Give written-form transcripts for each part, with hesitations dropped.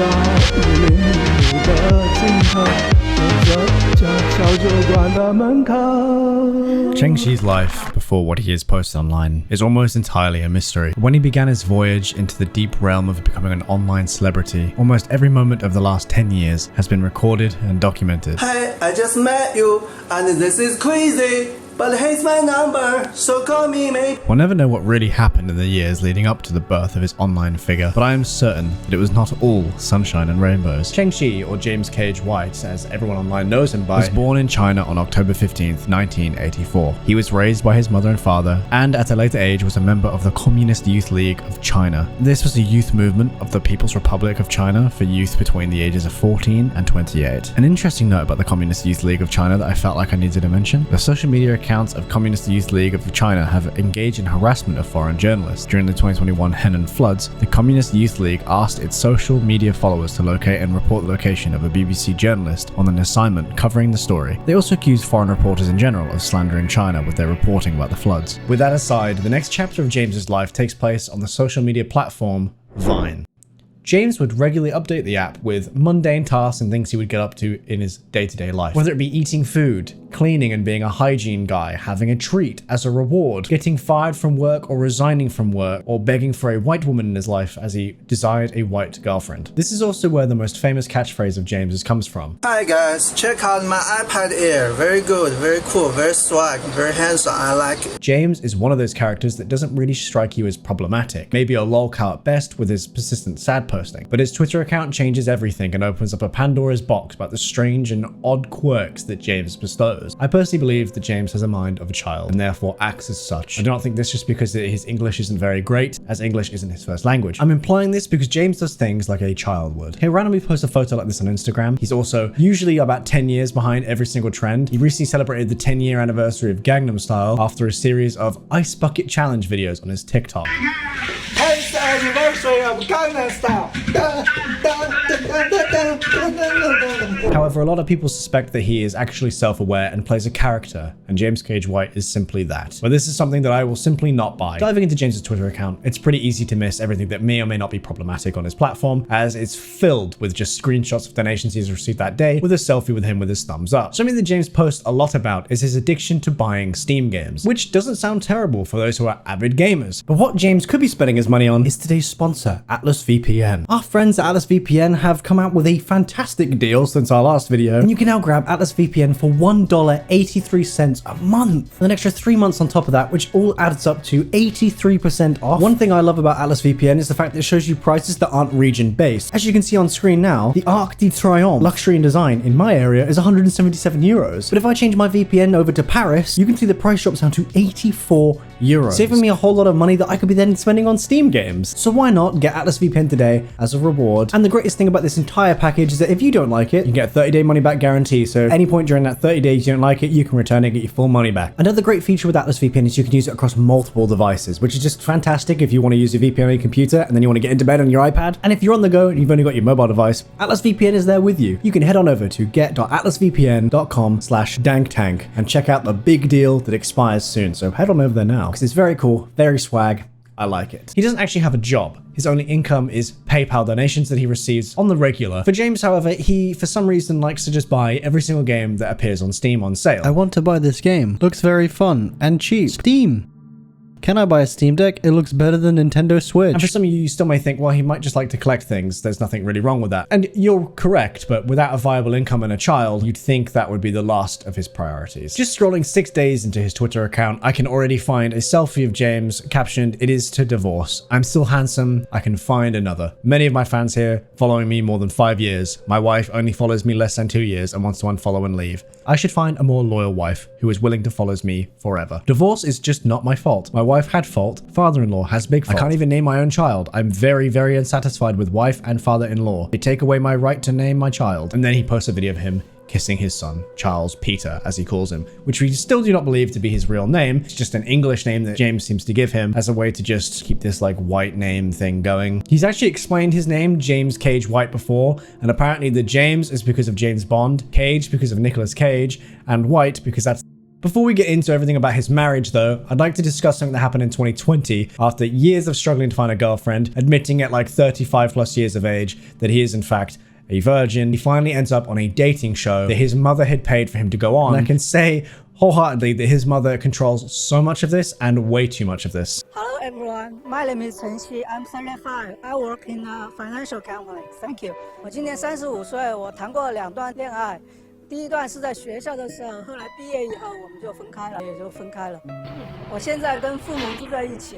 到云雾的尽头，走着这小酒馆的门口。Cheng Xi's life before what he has posted online is almost entirely a mystery. When he began his voyage into the deep realm of becoming an online celebrity, almost every moment of the last 10 years has been recorded and documented. Hey, I just met you, and this is crazy. But here's my number, so call me maybe. We'll never know what really happened in the years leading up to the birth of his online figure, but I am certain that it was not all sunshine and rainbows. Cheng Xi, or James Cage White, as everyone online knows him by, was born in China on October 15th, 1984. He was raised by his mother and father, and at a later age was a member of the Communist Youth League of China. This was a youth movement of the People's Republic of China for youth between the ages of 14 and 28. An interesting note about the Communist Youth League of China that I felt like I needed to mention: the social media accounts of Communist Youth League of China have engaged in harassment of foreign journalists. During the 2021 Henan floods, the Communist Youth League asked its social media followers to locate and report the location of a BBC journalist on an assignment covering the story. They also accused foreign reporters in general of slandering China with their reporting about the floods. With that aside, the next chapter of James's life takes place on the social media platform Vine. James would regularly update the app with mundane tasks and things he would get up to in his day-to-day life. Whether it be eating food, cleaning and being a hygiene guy, having a treat as a reward, getting fired from work or resigning from work, or begging for a white woman in his life as he desired a white girlfriend. This is also where the most famous catchphrase of James's comes from. Hi guys, check out my iPad Air. Very good, very cool, very swag, very handsome. I like it. James is one of those characters that doesn't really strike you as problematic. Maybe a lolcow at best with his persistent sad posting. But his Twitter account changes everything and opens up a Pandora's box about the strange and odd quirks that James bestows. I personally believe that James has a mind of a child and therefore acts as such. I do not think this just because his English isn't very great, as English isn't his first language. I'm implying this because James does things like a child would. He'll randomly post a photo like this on Instagram. He's also usually about 10 years behind every single trend. He recently celebrated the 10-year anniversary of Gangnam Style after a series of Ice Bucket Challenge videos on his TikTok. It's the anniversary of Gangnam Style. However, a lot of people suspect that he is actually self-aware and plays a character, and James Cage White is simply that. But this is something that I will simply not buy. Diving into James's Twitter account, it's pretty easy to miss everything that may or may not be problematic on his platform, as it's filled with just screenshots of donations he's received that day with a selfie with him with his thumbs up. Something that James posts a lot about is his addiction to buying Steam games, which doesn't sound terrible for those who are avid gamers. But what James could be spending his money on is today's sponsor, Atlas VPN. Our friends at Atlas VPN have come out with a fantastic deal since our last video, and you can now grab Atlas VPN for $1.83 a month. An extra 3 months on top of that, which all adds up to 83% off. One thing I love about Atlas VPN is the fact that it shows you prices that aren't region-based. As you can see on screen now, the Arc de Triomphe luxury and design in my area is 177 euros. But if I change my VPN over to Paris, you can see the price drops down to 84 euros, saving me a whole lot of money that I could be then spending on Steam games. So why not get Atlas VPN today as a reward? And the greatest thing about this entire package is that if you don't like it, you get a 30-day money-back guarantee. So at any point during that 30 days you don't like it, you can return it and get your full money back. Another great feature with Atlas VPN is you can use it across multiple devices, which is just fantastic if you want to use your VPN on your computer and then you want to get into bed on your iPad. And if you're on the go and you've only got your mobile device, Atlas VPN is there with you. You can head on over to get.atlasvpn.com/danktank and check out the big deal that expires soon. So head on over there now because it's very cool, very swag. I like it. He doesn't actually have a job. His only income is PayPal donations that he receives on the regular. For James, however, he for some reason likes to just buy every single game that appears on Steam on sale. I want to buy this game. Looks very fun and cheap. Steam. Can I buy a Steam Deck? It looks better than Nintendo Switch. And for some of you still may think, well, he might just like to collect things. There's nothing really wrong with that. And you're correct, but without a viable income and a child, you'd think that would be the last of his priorities. Just scrolling 6 days into his Twitter account, I can already find a selfie of James captioned, "It is to divorce. I'm still handsome. I can find another." Many of my fans here following me more than 5 years. My wife only follows me less than 2 years and wants to unfollow and leave. I should find a more loyal wife who is willing to follow me forever. Divorce is just not my fault. My wife had fault. Father-in-law has big fault. I can't even name my own child. I'm very, very unsatisfied with wife and father-in-law. They take away my right to name my child. And then he posts a video of him kissing his son, Charles Peter, as he calls him, which we still do not believe to be his real name. It's just an English name that James seems to give him as a way to just keep this like white name thing going. He's actually explained his name, James Cage White, before, and apparently the James is because of James Bond, Cage because of Nicolas Cage, and White because that's Before we get into everything about his marriage though, I'd like to discuss something that happened in 2020 after years of struggling to find a girlfriend, admitting at like 35 plus years of age that he is in fact a virgin. He finally ends up on a dating show that his mother had paid for him to go on. And I can say wholeheartedly that his mother controls so much of this and way too much of this. Hello everyone, my name is Chen Xi. I'm 35. I work in a financial company. Thank you. 我今年35岁，我谈过2段恋爱。第一段是在学校的时候，后来毕业以后我们就分开了，也就分开了。我现在跟父母住在一起。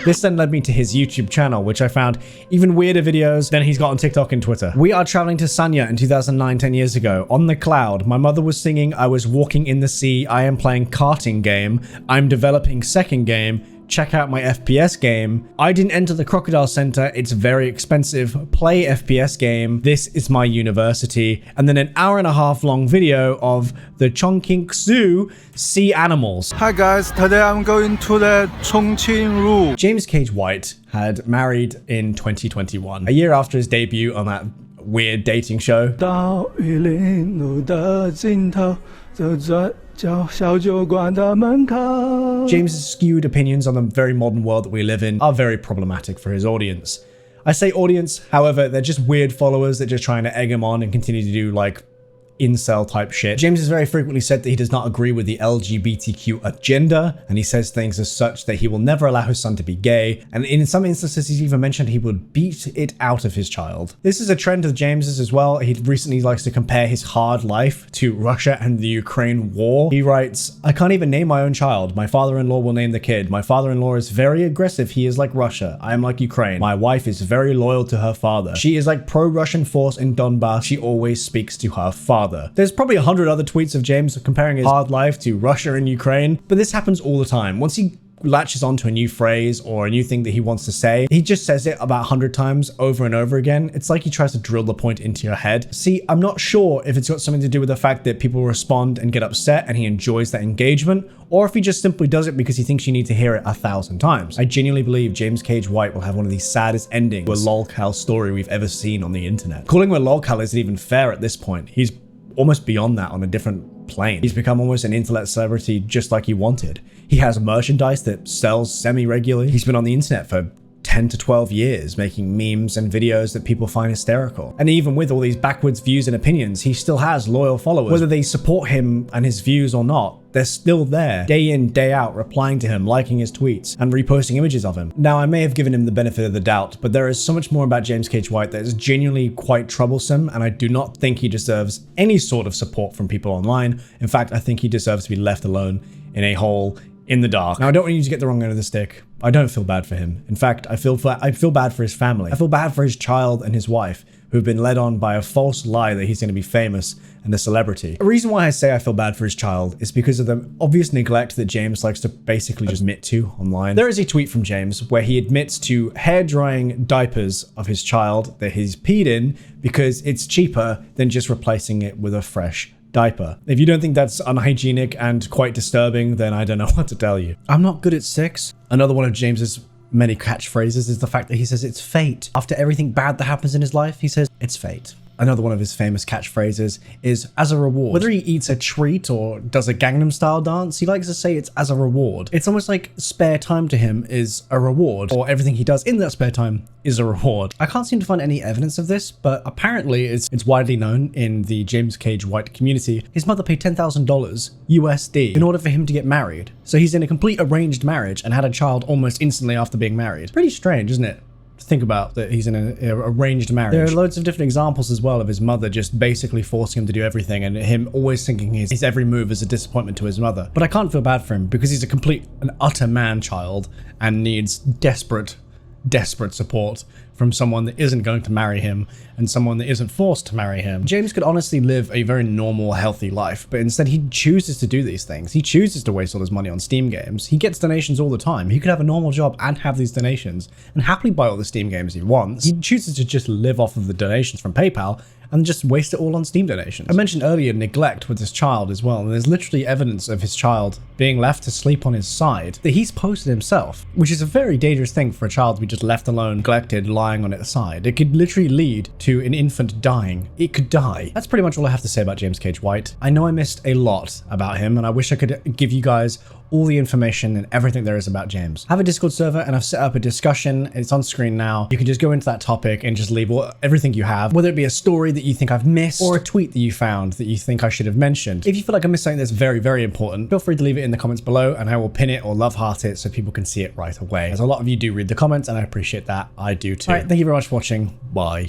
This then led me to his YouTube channel, which I found even weirder videos than he's got on TikTok and Twitter. We are traveling to Sanya in 2009, 10 years ago. On the cloud, my mother was singing, I was walking in the sea, I am playing karting game, I'm developing second game, check out my FPS game. I didn't enter the Crocodile Center, it's very expensive. Play FPS game, this is my university. And then an hour-and-a-half long video of the Chongqing Zoo sea animals. Hi guys, today I'm going to the Chongqing Zoo. James Cage White had married in 2021, a year after his debut on that weird dating show. 到玉林路的尽头，走转角小酒馆的门口。 James's skewed opinions on the very modern world that we live in are very problematic for his audience. I say audience, however, they're just weird followers that just trying to egg him on and continue to do like incel type shit. James has very frequently said that he does not agree with the LGBTQ agenda, and he says things as such that he will never allow his son to be gay, and in some instances he's even mentioned he would beat it out of his child. This is a trend of James's as well. He recently likes to compare his hard life to Russia and the Ukraine war. He writes, I can't even name my own child. My father-in-law will name the kid. My father-in-law is very aggressive. He is like Russia. I am like Ukraine. My wife is very loyal to her father. She is like pro-Russian force in Donbass. She always speaks to her father. There's probably 100 other tweets of James comparing his hard life to Russia and Ukraine, but this happens all the time. Once he latches onto a new phrase or a new thing that he wants to say, he just says it about 100 times over and over again. It's like he tries to drill the point into your head. See, I'm not sure if it's got something to do with the fact that people respond and get upset and he enjoys that engagement, or if he just simply does it because he thinks you need to hear it 1,000 times. I genuinely believe James Cage White will have one of the saddest endings to a Lolcow story we've ever seen on the internet. Calling him a Lolcow isn't even fair at this point. He's almost beyond that on a different plane. He's become almost an internet celebrity just like he wanted. He has merchandise that sells semi-regularly. He's been on the internet for 10 to 12 years making memes and videos that people find hysterical. And even with all these backwards views and opinions, he still has loyal followers. Whether they support him and his views or not, they're still there, day in, day out, replying to him, liking his tweets, and reposting images of him. Now, I may have given him the benefit of the doubt, but there is so much more about James Cage White that is genuinely quite troublesome, and I do not think he deserves any sort of support from people online. In fact, I think he deserves to be left alone in a hole in the dark. Now, I don't want you to get the wrong end of the stick. I don't feel bad for him. In fact, I feel bad for his family. I feel bad for his child and his wife, who've been led on by a false lie that he's going to be famous and a celebrity. The reason why I say I feel bad for his child is because of the obvious neglect that James likes to basically just admit to online. There is a tweet from James where he admits to hair drying diapers of his child that he's peed in because it's cheaper than just replacing it with a fresh diaper. If you don't think that's unhygienic and quite disturbing, then I don't know what to tell you. I'm not good at sex. Another one of James's many catchphrases is the fact that he says it's fate. After everything bad that happens in his life, he says it's fate. Another one of his famous catchphrases is as a reward. Whether he eats a treat or does a Gangnam Style dance, he likes to say it's as a reward. It's almost like spare time to him is a reward, or everything he does in that spare time is a reward. I can't seem to find any evidence of this, but apparently it's widely known in the James Cage White community. His mother paid $10,000 USD in order for him to get married. So he's in a complete arranged marriage and had a child almost instantly after being married. Pretty strange, isn't it? Think about that he's in an arranged marriage. There are loads of different examples as well of his mother just basically forcing him to do everything and him always thinking his every move is a disappointment to his mother. But I can't feel bad for him because he's a complete and utter man-child and needs desperate support from someone that isn't going to marry him and someone that isn't forced to marry him. James could honestly live a very normal, healthy life, but instead he chooses to do these things. He chooses to waste all his money on Steam games. He gets donations all the time. He could have a normal job and have these donations and happily buy all the Steam games he wants. He chooses to just live off of the donations from PayPal and just waste it all on Steam donations. I mentioned earlier neglect with his child as well, and there's literally evidence of his child being left to sleep on his side that he's posted himself, which is a very dangerous thing for a child to be just left alone, neglected, lying dying on its side. It could literally lead to an infant dying. It could die. That's pretty much all I have to say about James Cage White. I know I missed a lot about him, and I wish I could give you guys all the information and everything there is about James. I have a Discord server and I've set up a discussion. It's on screen now. You can just go into that topic and just leave everything you have, whether it be a story that you think I've missed or a tweet that you found that you think I should have mentioned. If you feel like I missed something that's very, very important, feel free to leave it in the comments below and I will pin it or love heart it so people can see it right away. As a lot of you do read the comments and I appreciate that. I do too. All right, thank you very much for watching. Bye.